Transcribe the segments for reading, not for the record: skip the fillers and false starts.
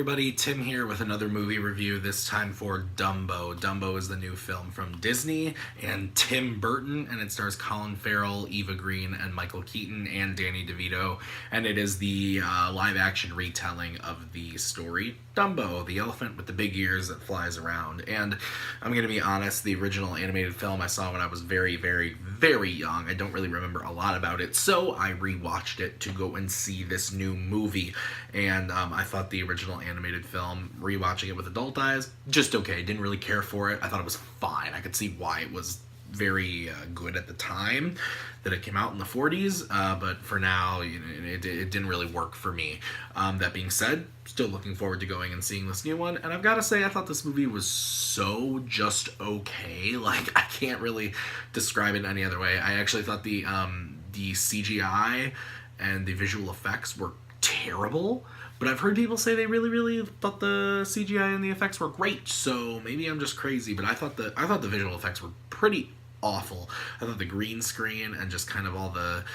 everybody, Tim here with another movie review, this time for Dumbo. Dumbo is the new film from Disney and Tim Burton, and it stars Colin Ferrel, Eva Green, and Michael Keaton, and Danny DeVito, and it is the live-action retelling of the story Dumbo, the elephant with the big ears that flies around. And I'm going to be honest, the original animated film I saw when I was very, very, very young. I don't really remember a lot about it, so I rewatched it to go and see this new movie. And I thought the original animated film, rewatching it with adult eyes, just okay. Didn't really care for it. I thought it was fine. I could see why it was very good at the time that it came out in the 40s, but for now, it didn't really work for me. That being said, still looking forward to going and seeing this new one, and I've got to say, I thought this movie was so just okay. Like, I can't really describe it any other way. I actually thought the CGI and the visual effects were terrible, but I've heard people say they really, really thought the CGI and the effects were great, so maybe I'm just crazy, but I thought the visual effects were pretty awful. I thought the green screen and just kind of all the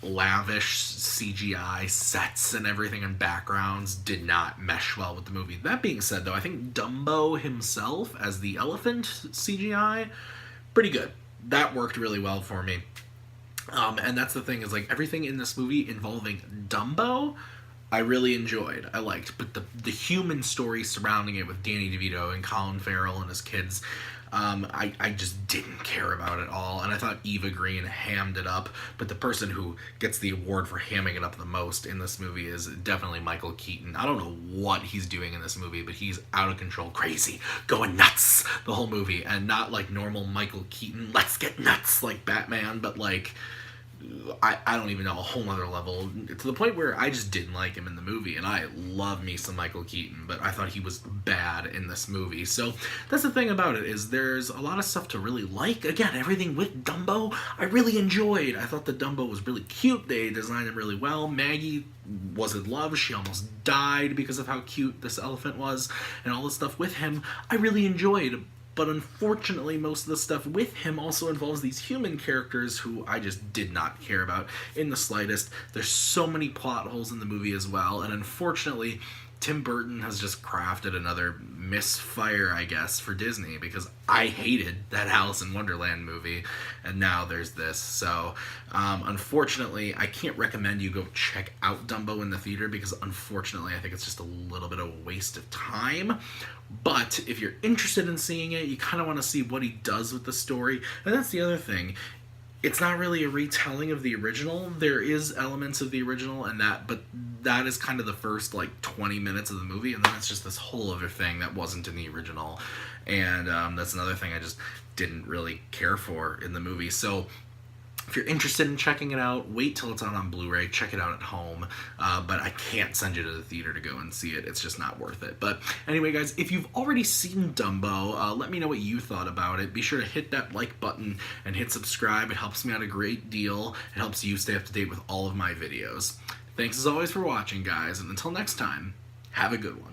lavish CGI sets and everything and backgrounds did not mesh well with the movie. That being said, though, I think Dumbo himself as the elephant CGI, pretty good. That worked really well for me. And that's the thing, is like everything in this movie involving Dumbo, I really enjoyed. I liked, but the human story surrounding it with Danny DeVito and Colin Ferrell and his kids, I just didn't care about it all. And I thought Eva Green hammed it up, but the person who gets the award for hamming it up the most in this movie is definitely Michael Keaton. I don't know what he's doing in this movie, but he's out of control, crazy, going nuts the whole movie, and not like normal Michael Keaton, let's get nuts like Batman, but like I don't even know, a whole other level, to the point where I just didn't like him in the movie. And I love me some Michael Keaton, but I thought he was bad in this movie. So that's the thing about it, is there's a lot of stuff to really like. Again, everything with Dumbo I really enjoyed. I thought the Dumbo was really cute. They designed him really well. Maggie was in love. She almost died because of how cute this elephant was, and all the stuff with him I really enjoyed. But unfortunately, most of the stuff with him also involves these human characters who I just did not care about in the slightest. There's so many plot holes in the movie as well, and unfortunately, Tim Burton has just crafted another misfire, I guess, for Disney, because I hated that Alice in Wonderland movie, and now there's this. So, unfortunately, I can't recommend you go check out Dumbo in the theater, because unfortunately, I think it's just a little bit of a waste of time. But if you're interested in seeing it, you kind of want to see what he does with the story, and that's the other thing. It's not really a retelling of the original. There is elements of the original, but that is kind of the first like 20 minutes of the movie, and then it's just this whole other thing that wasn't in the original, and that's another thing I just didn't really care for in the movie. So if you're interested in checking it out, wait till it's out on Blu-ray, check it out at home, but I can't send you to the theater to go and see it. It's just not worth it. But anyway, guys, if you've already seen Dumbo, let me know what you thought about it. Be sure to hit that like button and hit subscribe. It helps me out a great deal. It helps you stay up to date with all of my videos. Thanks as always for watching, guys, and until next time, have a good one.